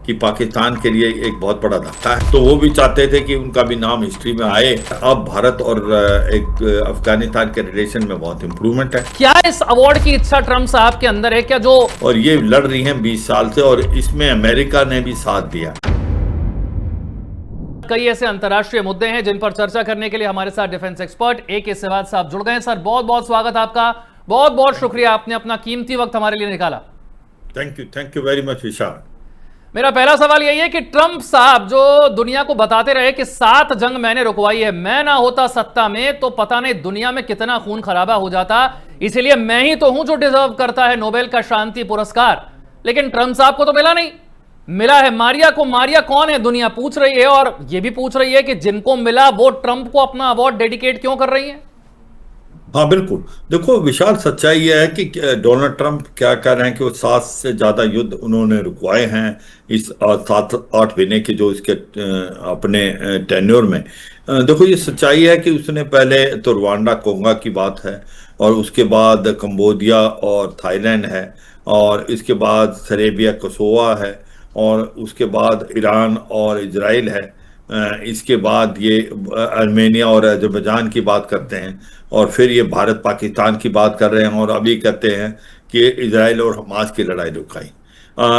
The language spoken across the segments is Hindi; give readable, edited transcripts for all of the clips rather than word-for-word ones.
कि पाकिस्तान के लिए एक बहुत बड़ा धक्का है। तो वो भी चाहते थे कि उनका भी नाम हिस्ट्री में आए। अब भारत और एक अफगानिस्तान के रिलेशन में बहुत इंप्रूवमेंट है। क्या इस अवार्ड की इच्छा ट्रम्प साहब के अंदर है क्या, जो और ये लड़ रही हैं 20 साल से, और इसमें अमेरिका ने भी साथ दिया। कई ऐसे अंतर्राष्ट्रीय मुद्दे हैं जिन पर चर्चा करने के लिए हमारे साथ डिफेंस एक्सपर्ट AK सहवाग साहब जुड़ गए हैं। सर, बहुत बहुत स्वागत आपका, बहुत बहुत शुक्रिया, आपने अपना कीमती वक्त हमारे लिए निकाला। थैंक यू वेरी मच विशाल। मेरा पहला सवाल यही है कि ट्रंप साहब जो दुनिया को बताते रहे कि 7 जंग मैंने रुकवाई है, मैं ना होता सत्ता में तो पता नहीं दुनिया में कितना खून खराबा हो जाता, इसीलिए मैं ही तो हूं जो डिजर्व करता है नोबेल का शांति पुरस्कार। लेकिन ट्रंप साहब को तो मिला नहीं, मिला है मारिया को। मारिया कौन है दुनिया पूछ रही है, और यह भी पूछ रही है कि जिनको मिला वो ट्रंप को अपना अवार्ड डेडिकेट क्यों कर रही है। हाँ बिल्कुल, देखो विशाल, सच्चाई यह है कि डोनाल्ड ट्रंप क्या कह रहे हैं कि वो 7 से ज्यादा युद्ध उन्होंने रुकवाए हैं इस 7-8 महीने के जो इसके अपने टेन्योर में। देखो ये सच्चाई है कि उसने पहले तो रवांडा कोंगा की बात है, और उसके बाद कंबोडिया और थाईलैंड है, और इसके बाद सेरेबिया कोसोवा है, और उसके बाद ईरान और इजराइल है। इसके बाद ये आर्मेनिया और अजरबैजान की बात करते हैं, और फिर ये भारत पाकिस्तान की बात कर रहे हैं, और अभी कहते हैं कि इजराइल और हमास की लड़ाई रुकाई।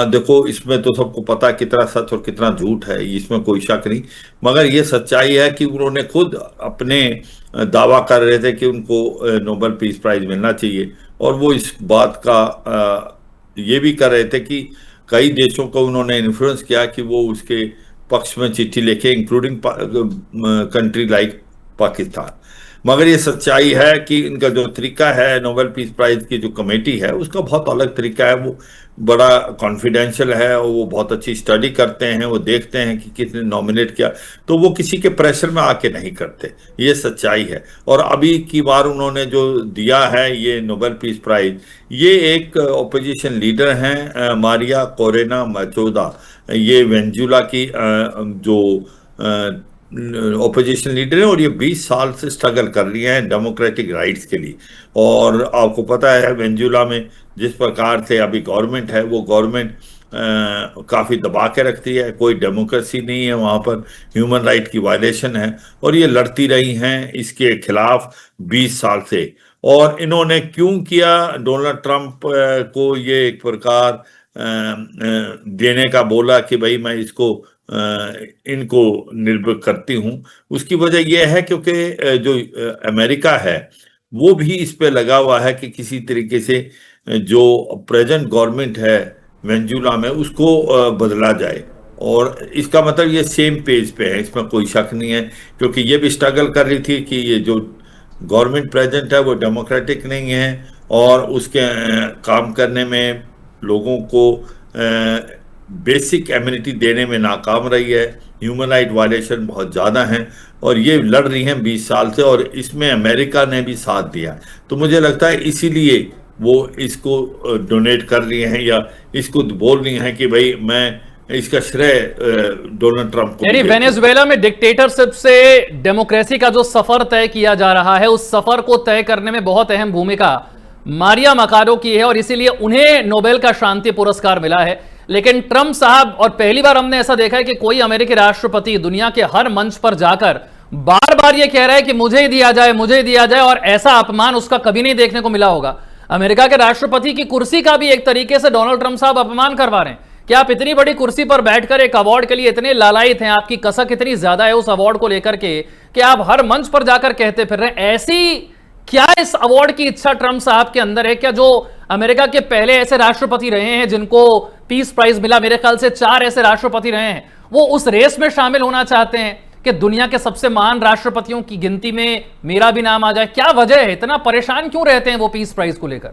देखो इसमें तो सबको पता है कितना सच और कितना झूठ है, इसमें कोई शक नहीं। मगर ये सच्चाई है कि उन्होंने खुद अपने दावा कर रहे थे कि उनको नोबेल पीस प्राइज मिलना चाहिए, और वो इस बात का ये भी कर रहे थे कि कई देशों को उन्होंने इन्फ्लुएंस किया कि वो उसके पक्ष में चिट्ठी लिखे, इंक्लूडिंग कंट्री लाइक पाकिस्तान। मगर ये सच्चाई है कि इनका जो तरीका है, नोबेल पीस प्राइज की जो कमेटी है उसका बहुत अलग तरीका है। वो बड़ा कॉन्फिडेंशियल है, और वो बहुत अच्छी स्टडी करते हैं, वो देखते हैं कि किसने नॉमिनेट किया, तो वो किसी के प्रेशर में आके नहीं करते। ये सच्चाई है। और अभी की बार उन्होंने जो दिया है ये नोबेल पीस प्राइज, ये एक ओपोजिशन लीडर हैं मारिया कोरेना माचोदा, ये वेनेजुएला की जो ओपोजिशन लीडर है, और ये 20 साल से स्ट्रगल कर रही हैं डेमोक्रेटिक राइट्स के लिए। और आपको पता है वेनेजुएला में जिस प्रकार से अभी गवर्नमेंट है, वो गवर्नमेंट काफ़ी दबा के रखती है, कोई डेमोक्रेसी नहीं है वहाँ पर, ह्यूमन राइट की वायलेशन है, और ये लड़ती रही हैं इसके खिलाफ 20 साल से। और इन्होंने क्यों किया, डोनाल्ड ट्रंप को ये एक प्रकार देने का बोला कि भाई मैं इसको इनको निर्भर करती हूँ, उसकी वजह यह है क्योंकि जो अमेरिका है वो भी इस पे लगा हुआ है कि किसी तरीके से जो प्रेजेंट गवर्नमेंट है वेनेजुएला में उसको बदला जाए। और इसका मतलब ये सेम पेज पे है, इसमें कोई शक नहीं है, क्योंकि ये भी स्ट्रगल कर रही थी कि ये जो गवर्नमेंट प्रेजेंट है वो डेमोक्रेटिक नहीं है, और उसके काम करने में लोगों को बेसिक एम्यूनिटी देने में नाकाम रही है, ह्यूमन राइट वायलेशन बहुत ज़्यादा हैं, और ये लड़ रही हैं 20 साल से, और इसमें अमेरिका ने भी साथ दिया। तो मुझे लगता है इसीलिए वो इसको डोनेट कर रही हैं, या इसको बोल रही हैं कि भाई मैं इसका श्रेय डोनाल्ड ट्रंप को। यानी वेनेजुएला में डिक्टेटरशिप से डेमोक्रेसी का जो सफर तय किया जा रहा है, उस सफर को तय करने में बहुत अहम भूमिका मारिया मकारो की है, और इसीलिए उन्हें नोबेल का शांति पुरस्कार मिला है। लेकिन ट्रंप साहब, और पहली बार हमने ऐसा देखा है कि कोई अमेरिकी राष्ट्रपति दुनिया के हर मंच पर जाकर बार बार यह कह रहा है कि मुझे ही दिया जाए, मुझे ही दिया जाए, और ऐसा अपमान उसका कभी नहीं देखने को मिला होगा। अमेरिका के राष्ट्रपति की कुर्सी का भी एक तरीके से डोनाल्ड ट्रंप साहब अपमान करवा रहे हैं कि आप इतनी बड़ी कुर्सी पर बैठकर एक अवार्ड के लिए इतने लालायित हैं, आपकी कसक इतनी ज्यादा है उस अवार्ड को लेकर के कि आप हर मंच पर जाकर कहते फिर रहे हैं। ऐसी क्या इस अवार्ड की इच्छा ट्रंप साहब के अंदर है क्या, जो अमेरिका के पहले ऐसे राष्ट्रपति रहे हैं जिनको पीस प्राइज मिला, मेरे ख्याल से 4 ऐसे राष्ट्रपति रहे हैं, वो उस रेस में शामिल होना चाहते हैं कि दुनिया के सबसे महान राष्ट्रपतियों की गिनती में मेरा भी नाम आ जाए? क्या वजह है, इतना परेशान क्यों रहते हैं वो पीस प्राइज को लेकर?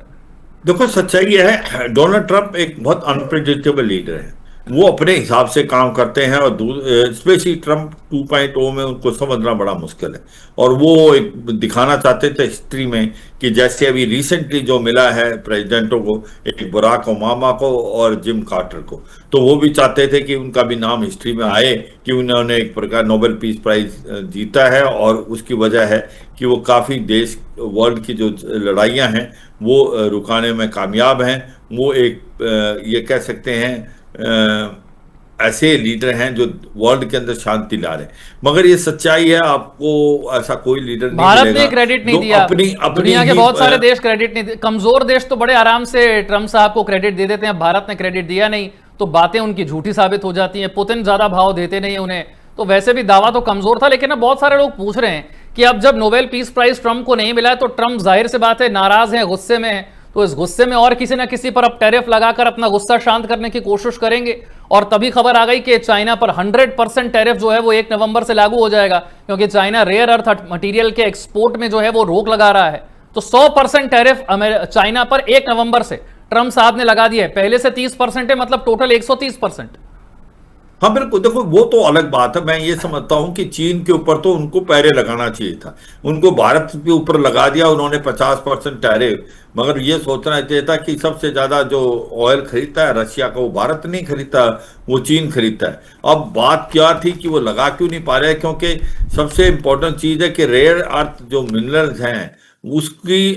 देखो सच्चाई यह है, डोनाल्ड ट्रंप एक बहुत अनप्रेडिक्टेबल लीडर है, वो अपने हिसाब से काम करते हैं, और स्पेशली ट्रंप 2.0 में उनको समझना बड़ा मुश्किल है। और वो एक दिखाना चाहते थे हिस्ट्री में कि जैसे अभी रिसेंटली जो मिला है प्रेसिडेंटों को, एक बराक ओबामा को और जिम कार्टर को, तो वो भी चाहते थे कि उनका भी नाम हिस्ट्री में आए कि उन्होंने एक प्रकार नोबेल पीस प्राइज जीता है। और उसकी वजह है कि वो काफ़ी देश वर्ल्ड की जो लड़ाइयाँ हैं वो रुकाने में कामयाब हैं। वो एक ये कह सकते हैं ऐसे लीडर हैं जो वर्ल्ड के अंदर शांति ला रहे हैं, मगर ये सच्चाई है, आपको ऐसा कोई लीडर नहीं भारत ने मिलेगा क्रेडिट नहीं जो दिया। अपनी अपनी दुनिया के ही बहुत सारे देश क्रेडिट नहीं दिए। कमजोर देश तो बड़े आराम से ट्रंप साहब को क्रेडिट दे देते हैं, भारत ने क्रेडिट दिया नहीं तो बातें उनकी झूठी साबित हो जाती हैं। पुतिन ज्यादा भाव देते नहीं उन्हें, तो वैसे भी दावा तो कमजोर था। लेकिन ना बहुत सारे लोग पूछ रहे हैं कि अब जब नोबेल पीस प्राइज ट्रंप को नहीं मिला है तो ट्रंप जाहिर सी बात है नाराज है, गुस्से में है, तो इस गुस्से में और किसी ना किसी पर अब टैरिफ लगाकर अपना गुस्सा शांत करने की कोशिश करेंगे। और तभी खबर आ गई कि चाइना पर 100% टैरिफ जो है वो 1 नवंबर से लागू हो जाएगा, क्योंकि चाइना रेयर अर्थ मटेरियल के एक्सपोर्ट में जो है वो रोक लगा रहा है। तो 100% टैरिफ चाइना पर 1 नवंबर से ट्रंप साहब ने लगा दिया है। पहले से 30% है, मतलब टोटल 130%। हाँ बिल्कुल, देखो वो तो अलग बात है। मैं ये समझता हूँ कि चीन के ऊपर तो उनको पहले लगाना चाहिए था, उनको भारत के ऊपर लगा दिया उन्होंने 50% टैरिफ, मगर ये सोचना चाहिए था कि सबसे ज्यादा जो ऑयल खरीदता है रशिया का वो भारत नहीं खरीदता, वो चीन खरीदता है। अब बात क्या थी कि वो लगा क्यों नहीं पा रहे, क्योंकि सबसे इंपॉर्टेंट चीज है कि रेयर अर्थ जो मिनरल्स हैं उसकी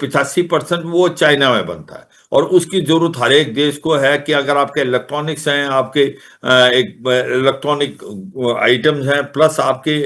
85% वो चाइना में बनता है, और उसकी जरूरत हर एक देश को है कि अगर आपके इलेक्ट्रॉनिक्स हैं, आपके एक इलेक्ट्रॉनिक आइटम्स हैं, प्लस आपके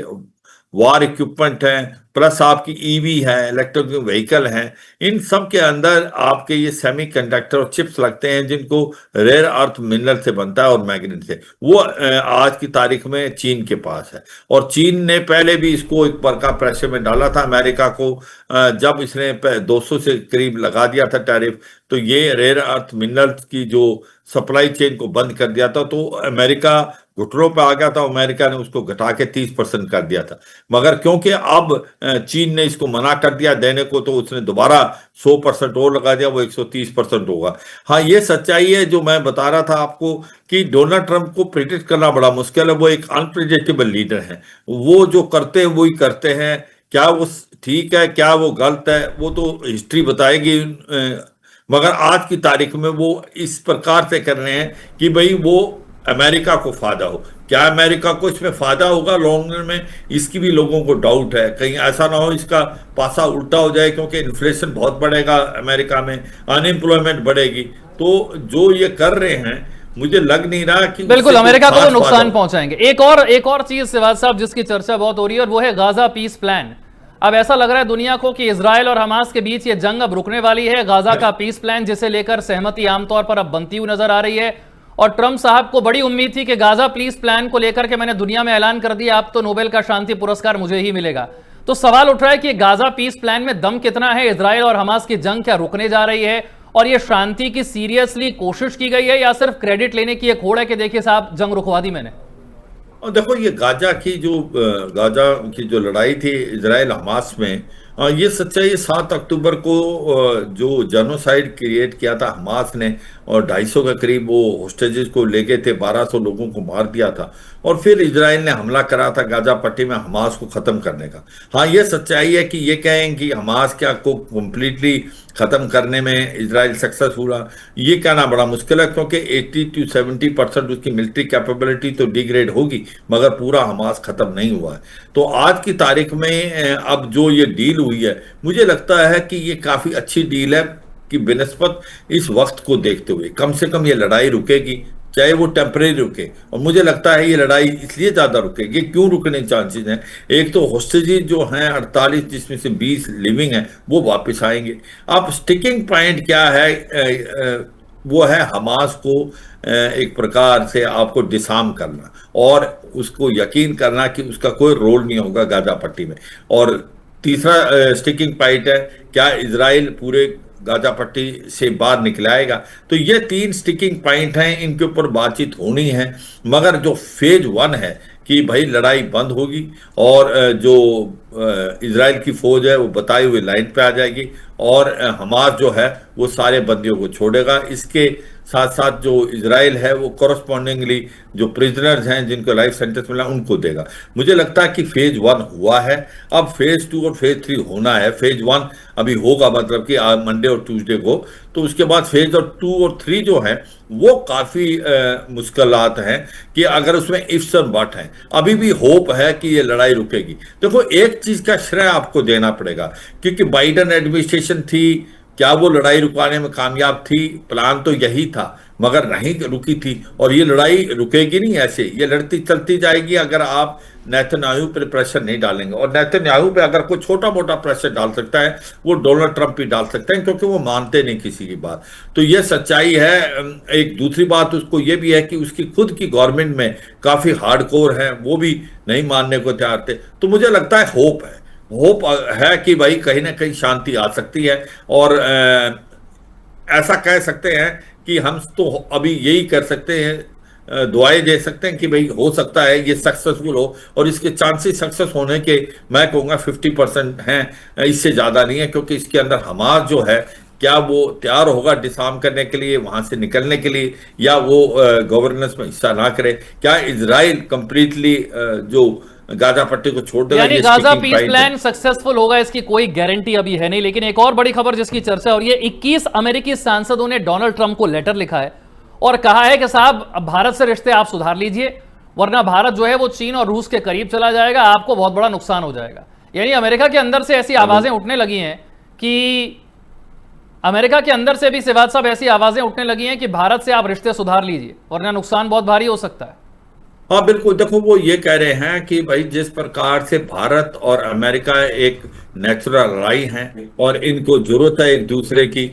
वार इक्विपमेंट हैं, प्लस आपकी ईवी है, इलेक्ट्रिक व्हीकल हैं, इन सब के अंदर आपके ये सेमीकंडक्टर और चिप्स लगते हैं जिनको रेयर अर्थ मिनरल से बनता है और मैग्नेट से। वो आज की तारीख में चीन के पास है, और चीन ने पहले भी इसको एक बड़का प्रेशर में डाला था अमेरिका को। जब इसने 200 से करीब लगा दिया था टैरिफ, तो ये रेयर अर्थ मिनरल्स की जो सप्लाई चेन को बंद कर दिया था, तो अमेरिका घुटनों पे आ गया था। अमेरिका ने उसको घटा के 30% कर दिया था, मगर क्योंकि अब चीन ने इसको मना कर दिया देने को, तो उसने दोबारा 100% और लगा दिया, वो 130% होगा। हाँ, ये सच्चाई है जो मैं बता रहा था आपको कि डोनाल्ड ट्रंप को प्रिडिक्ट करना बड़ा मुश्किल है। वो एक अनप्रिडिक्टेबल लीडर है, वो जो करते हैं वही करते हैं। क्या वो ठीक है, क्या वो गलत है, वो तो हिस्ट्री बताएगी, मगर आज की तारीख में वो इस प्रकार से कर रहे हैं कि भाई वो अमेरिका को फायदा हो। क्या अमेरिका को इसमें फायदा होगा लॉन्ग रन में, इसकी भी लोगों को डाउट है। कहीं ऐसा ना हो इसका पासा उल्टा हो जाए, क्योंकि इन्फ्लेशन बहुत बढ़ेगा अमेरिका में, अनएम्प्लॉयमेंट बढ़ेगी। तो जो ये कर रहे हैं, मुझे लग नहीं रहा कि बिल्कुल अमेरिका को वो नुकसान पहुंचाएंगे। एक और चीज सिवाज साहब जिसकी चर्चा बहुत हो रही है, और वो है गाजा पीस प्लान। अब ऐसा लग रहा है दुनिया को कि इजराइल और हमास के बीच ये जंग अब रुकने वाली है। गाजा का पीस प्लान जिसे लेकर सहमति आमतौर पर अब बनती हुई नजर आ रही है, और ट्रंप साहब को बड़ी उम्मीद थी कि गाजा पीस प्लान को लेकर के मैंने दुनिया में ऐलान कर दिया, अब तो नोबेल का शांति पुरस्कार मुझे ही मिलेगा। तो सवाल उठ रहा है कि गाजा पीस प्लान में दम कितना है? इजराइल और हमास की जंग क्या रुकने जा रही है, और ये शांति की सीरियसली कोशिश की गई है, या सिर्फ क्रेडिट लेने की एक होड़ है कि देखिए साहब जंग रुकवा दी मैंने? और देखो, ये गाजा की जो लड़ाई थी इजराइल हमास में, ये सच्चाई 7 अक्टूबर को जो जेनोसाइड क्रिएट किया था हमास ने, और 250 के करीब वो होस्टेजेस को ले गए थे, 1200 लोगों को मार दिया था, और फिर इजराइल ने हमला करा था गाजा पट्टी में हमास को खत्म करने का। हाँ, ये सच्चाई है कि ये कहें कि हमास क्या को कंप्लीटली खत्म करने में इजराइल सक्सेस हुआ, ये कहना बड़ा मुश्किल है, क्योंकि 80 to 70% उसकी मिलिट्री कैपेबिलिटी तो डिग्रेड होगी, मगर पूरा हमास खत्म नहीं हुआ है। तो आज की तारीख में अब जो ये डील हुई है, मुझे लगता है कि ये काफी अच्छी डील है, कि बिनस्बत इस वक्त को देखते हुए कम से कम ये लड़ाई रुकेगी, चाहे वो टेम्परेरी रुके। और मुझे लगता है ये लड़ाई इसलिए ज्यादा रुकेगी, क्यों रुकने के चांसेस हैं, एक तो होस्टेजेस जो हैं 48 जिसमें से 20 लिविंग हैं वो वापस आएंगे। अब स्टिकिंग पॉइंट क्या है, वो है हमास को एक प्रकार से आपको डिसआर्म करना, और उसको यकीन करना कि उसका कोई रोल नहीं होगा गाजा पट्टी में। और तीसरा स्टिकिंग पॉइंट है, क्या इजराइल पूरे गाजा पट्टी से बाहर निकलाएगा। तो ये 3 स्टिकिंग पॉइंट हैं, इनके ऊपर बातचीत होनी है। मगर जो फेज 1 है कि भाई लड़ाई बंद होगी, और जो इजराइल की फौज है वो बताई हुई लाइन पे आ जाएगी, और हमास जो है वो सारे बंदियों को छोड़ेगा। इसके साथ साथ जो इजराइल है वो कॉरस्पॉन्डिंगली जो प्रिजनर्स हैं जिनको लाइफ सेंटेंस मिला उनको देगा। मुझे लगता है कि फेज 1 हुआ है, अब फेज 2 और फेज 3 होना है। फेज 1 अभी होगा, मतलब कि मंडे और ट्यूसडे को, तो उसके बाद फेज 2 और 3 जो है वो काफी मुश्किलात हैं, कि अगर उसमें इफ्स और बट हैं, अभी भी होप है कि ये लड़ाई रुकेगी। देखो, एक चीज का श्रेय आपको देना पड़ेगा, क्योंकि बाइडन एडमिनिस्ट्रेशन थी, क्या वो लड़ाई रुकवाने में कामयाब थी? प्लान तो यही था मगर नहीं रुकी थी। और ये लड़ाई रुकेगी नहीं, ऐसे ये लड़ती चलती जाएगी अगर आप नेतन्याहू पर प्रेशर नहीं डालेंगे। और नेतन्याहू पे अगर कोई छोटा मोटा प्रेशर डाल सकता है वो डोनाल्ड ट्रंप ही डाल सकते हैं, क्योंकि वो मानते नहीं किसी की बात। तो ये सच्चाई है। एक दूसरी बात उसको ये भी है कि उसकी खुद की गवर्नमेंट में काफी हार्डकोर है, वो भी नहीं मानने को तैयार थे। तो मुझे लगता है होप है कि भाई कहीं ना कहीं शांति आ सकती है। और ऐसा कह सकते हैं कि हम तो अभी यही कर सकते हैं, दुआएं दे सकते हैं कि भाई हो सकता है ये सक्सेसफुल हो। और इसके चांसेस सक्सेस होने के मैं कहूँगा 50% हैं, इससे ज़्यादा नहीं है। क्योंकि इसके अंदर हमास जो है, क्या वो तैयार होगा डिसआर्म करने के लिए, वहां से निकलने के लिए, या वो गवर्नेंस में हिस्सा ना करे? क्या इजराइल कंप्लीटली जो गाजा पट्टी को छोड़ देगा? यानी ये गाजा स्टिकिंग पीस पॉइंट है। प्लान सक्सेसफुल होगा इसकी कोई गारंटी अभी है नहीं। लेकिन एक और बड़ी खबर जिसकी चर्चा, और ये 21 अमेरिकी सांसदों ने डोनाल्ड ट्रंप को लेटर लिखा है और कहा है कि साहब अब भारत से रिश्ते आप सुधार लीजिए, वरना भारत जो है वो चीन और रूस के करीब चला जाएगा, आपको बहुत बड़ा नुकसान हो जाएगा। यानी अमेरिका के अंदर से ऐसी आवाजें उठने लगी हैं कि अमेरिका के अंदर से भी शिवाज साहब ऐसी आवाजें उठने लगी हैं कि भारत से आप रिश्ते सुधार लीजिए, वरना नुकसान बहुत भारी हो सकता है। हाँ बिल्कुल, देखो वो ये कह रहे हैं कि भाई जिस प्रकार से भारत और अमेरिका एक नेचुरल अलाई हैं और इनको जरूरत है एक दूसरे की,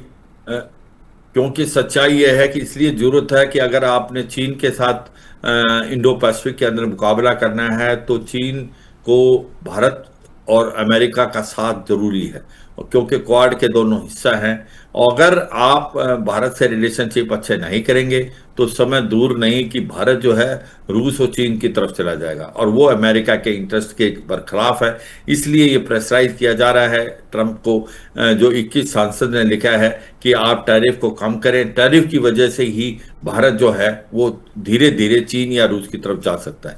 क्योंकि सच्चाई ये है कि इसलिए जरूरत है कि अगर आपने चीन के साथ इंडो पैसिफिक के अंदर मुकाबला करना है तो चीन को भारत और अमेरिका का साथ जरूरी है। और क्योंकि क्वाड के दोनों हिस्सा हैं, अगर आप भारत से रिलेशनशिप अच्छे नहीं करेंगे तो समय दूर नहीं कि भारत जो है रूस और चीन की तरफ चला जाएगा, और वो अमेरिका के इंटरेस्ट के बरखिलाफ है। इसलिए ये प्रेशराइज किया जा रहा है ट्रंप को, जो 21 सांसद ने लिखा है कि आप टैरिफ को कम करें। टैरिफ की वजह से ही भारत जो है वो धीरे धीरे चीन या रूस की तरफ जा सकता है।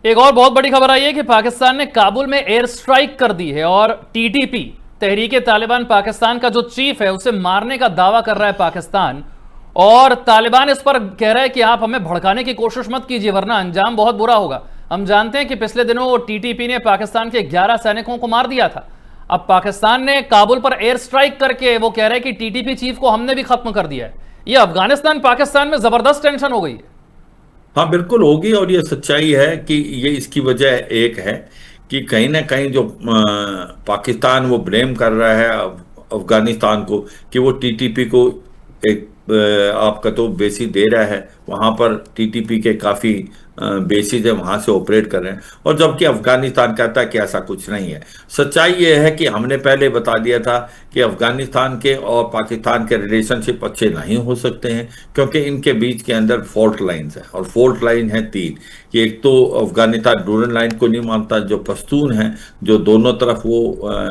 एक और बहुत बड़ी खबर आई है कि पाकिस्तान ने काबुल में एयर स्ट्राइक कर दी है और टीटीपी तहरीके तालिबान पाकिस्तान का जो चीफ है उसे मारने का दावा कर रहा है पाकिस्तान। और तालिबान इस पर कह रहा है कि आप हमें भड़काने की कोशिश मत कीजिए वरना अंजाम बहुत बुरा होगा। हम जानते हैं कि पिछले दिनों टीटीपी ने पाकिस्तान के 11 सैनिकों को मार दिया था। अब पाकिस्तान ने काबुल पर एयर स्ट्राइक करके वो कह रहे हैं कि टीटीपी चीफ को हमने भी खत्म कर दिया है। ये अफगानिस्तान पाकिस्तान में जबरदस्त टेंशन हो गई है। हाँ बिल्कुल होगी, और ये सच्चाई है कि ये इसकी वजह एक है कि कहीं ना कहीं जो पाकिस्तान वो ब्लेम कर रहा है अफगानिस्तान को कि वो टीटीपी को एक आपका तो बेसिस दे रहा है, वहां पर टीटीपी के काफी बेसिस है, वहां से ऑपरेट कर रहे हैं। और जबकि अफगानिस्तान कहता है कि ऐसा कुछ नहीं है। सच्चाई ये है कि हमने पहले बता दिया था कि अफगानिस्तान के और पाकिस्तान के रिलेशनशिप अच्छे नहीं हो सकते हैं, क्योंकि इनके बीच के अंदर फॉल्ट लाइन्स है, और फॉल्ट लाइन है 3 कि एक तो अफगानिस्तान डूरन लाइन को नहीं मानता, जो पश्तून हैं जो दोनों तरफ वो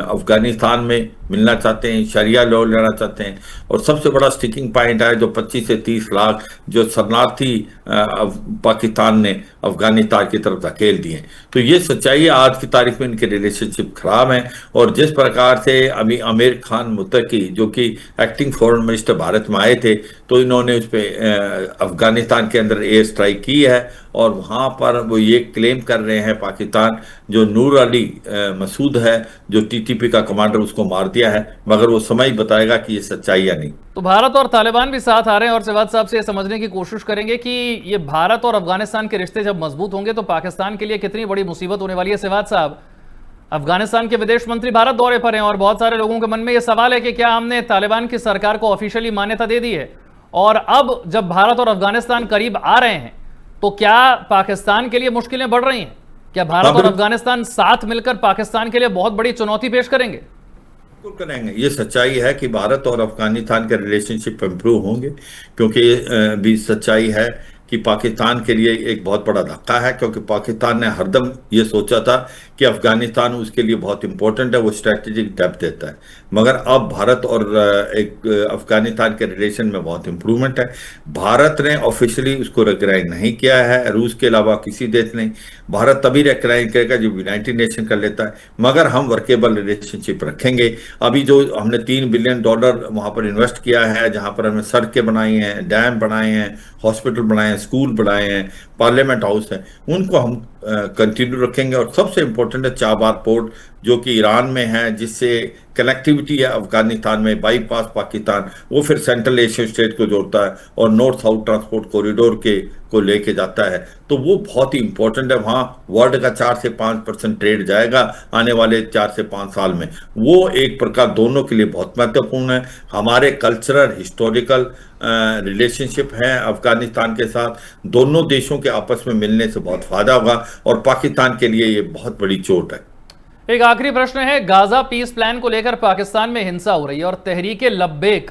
अफगानिस्तान में मिलना चाहते हैं, शरिया लॉ लेना चाहते हैं। और सबसे बड़ा स्टिकिंग पॉइंट है जो 25 से 30 लाख जो शरणार्थी पाकिस्तान ने अफगानिस्तान की तरफ धकेल दिए। तो ये सच्चाई है, आज की तारीख में इनके रिलेशनशिप खराब है। और जिस प्रकार से अभी आमिर खान मुत्तकी जो कि एक्टिंग फॉरेन मिनिस्टर भारत में आए थे, तो इन्होंने उस पर अफगानिस्तान के अंदर एयर स्ट्राइक की है, और वहां पर वो ये क्लेम कर रहे हैं पाकिस्तान जो नूर अली मसूद है जो टीटीपी का कमांडर, उसको मार दिया है। मगर वो समय ही बताएगा कि ये सच्चाई या नहीं। तो भारत और तालिबान भी साथ आ रहे हैं और सिवाज साहब से ये समझने की कोशिश करेंगे कि ये भारत और अफगानिस्तान के रिश्ते जब मजबूत होंगे तो पाकिस्तान के लिए कितनी बड़ी मुसीबत होने वाली है। सिवाज साहब, अफगानिस्तान के विदेश मंत्री भारत दौरे पर हैं और बहुत सारे लोगों के मन में यह सवाल है कि क्या हमने तालिबान की सरकार को ऑफिशियली मान्यता दे दी है, और अब जब भारत और अफगानिस्तान करीब आ रहे हैं तो क्या पाकिस्तान के लिए मुश्किलें बढ़ रही हैं? क्या भारत और अफगानिस्तान साथ मिलकर पाकिस्तान के लिए बहुत बड़ी चुनौती पेश करेंगे? बिल्कुल करेंगे। ये सच्चाई है कि भारत और अफगानिस्तान के रिलेशनशिप इंप्रूव होंगे, क्योंकि ये भी सच्चाई है कि पाकिस्तान के लिए एक बहुत बड़ा धक्का है, क्योंकि पाकिस्तान ने हरदम ये सोचा था कि अफगानिस्तान उसके लिए बहुत इंपॉर्टेंट है, वो स्ट्रेटेजिक डेप्थ देता है। मगर अब भारत और एक अफगानिस्तान के रिलेशन में बहुत इंप्रूवमेंट है। भारत ने ऑफिशियली उसको रिकग्नाइज नहीं किया है, रूस के अलावा किसी देश ने। भारत तभी रिकग्नाइज करेगा जब यूनाइटेड नेशन कर लेता है। मगर हम वर्केबल रिलेशनशिप रखेंगे। अभी जो हमने $3 बिलियन वहां पर इन्वेस्ट किया है, जहां पर हमने सड़कें बनाई हैं, डैम बनाए हैं, हॉस्पिटल बनाए हैं, स्कूल बनाए हैं, पार्लियामेंट हाउस है, उनको हम कंटिन्यू रखेंगे। और सबसे इंपॉर्टेंट है चाबार पोर्ट जो कि ईरान में है, जिससे कनेक्टिविटी है अफगानिस्तान में, बाईपास पाकिस्तान, वो फिर सेंट्रल एशियन स्टेट को जोड़ता है और नॉर्थ साउथ ट्रांसपोर्ट कॉरिडोर के को लेके जाता है। तो वो बहुत ही इंपॉर्टेंट है। वहाँ वर्ल्ड का 4 से 5% ट्रेड जाएगा आने वाले 4 से 5 साल में। वो एक प्रकार दोनों के लिए बहुत महत्वपूर्ण है। हमारे कल्चरल हिस्टोरिकल रिलेशनशिप है अफगानिस्तान के साथ, दोनों देशों के आपस में मिलने से बहुत फायदा होगा और पाकिस्तान के लिए ये बहुत बड़ी चोट है। एक आखिरी प्रश्न है, गाजा पीस प्लान को लेकर पाकिस्तान में हिंसा हो रही है और तहरीके लब्बैक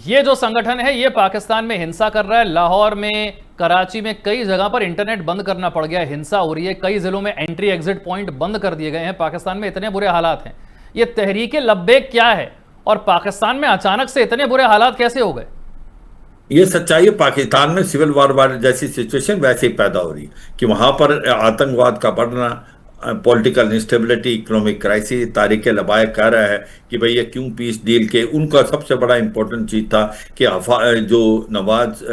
ये जो संगठन है ये पाकिस्तान में हिंसा कर रहा है। लाहौर में, कराची में कई जगह पर इंटरनेट बंद करना पड़ गया है, हिंसा हो रही है, कई जिलों में एंट्री एग्जिट पॉइंट बंद कर दिए गए हैं। पाकिस्तान में इतने बुरे हालात हैं, ये तहरीके लब्बैक क्या है और पाकिस्तान में अचानक से इतने बुरे हालात कैसे हो गए? ये सच्चाई है, पाकिस्तान में सिविल वार जैसी सिचुएशन वैसे ही पैदा हो रही है कि वहां पर आतंकवाद का बढ़ना, पॉलिटिकल इंस्टेबिलिटी, इकोनॉमिक क्राइसिस। तारिक लबायक कह रहा है कि भाई ये क्यों पीस डील के, उनका सबसे बड़ा इंपॉर्टेंट चीज था कि जो नवाज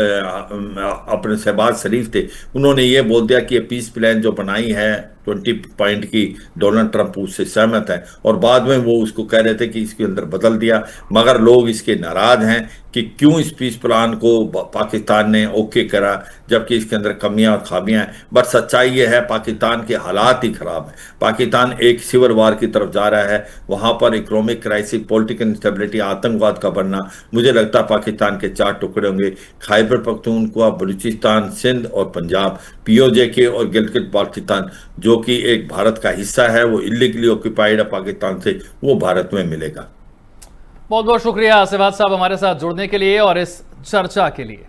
अपने शहबाज शरीफ थे, उन्होंने ये बोल दिया कि ये पीस प्लान जो बनाई है 20 पॉइंट की, डोनाल्ड ट्रंप उससे सहमत है, और बाद में वो उसको कह रहे थे कि इसके अंदर बदल दिया। मगर लोग इसके नाराज हैं कि क्यों इस पीस प्लान को पाकिस्तान ने ओके करा जबकि इसके अंदर कमियां और खामियां हैं। बट सच्चाई ये है पाकिस्तान के हालात ही खराब है। पाकिस्तान एक सिविल वार की तरफ जा रहा है, वहां पर इकोनॉमिक क्राइसिस, पॉलिटिकल इंस्टेबिलिटी, आतंकवाद का बढ़ना। मुझे लगता है पाकिस्तान के 4 टुकड़े होंगे, खैबर पख्तूनख्वा, बलूचिस्तान, सिंध और पंजाब। पीओजे के और गिलगित बाल्टिस्तान जो कि एक भारत का हिस्सा है, वो इलीगली ऑक्यूपाइड है पाकिस्तान से, वो भारत में मिलेगा। बहुत बहुत शुक्रिया सहबाज साहब हमारे साथ जुड़ने के लिए और इस चर्चा के लिए।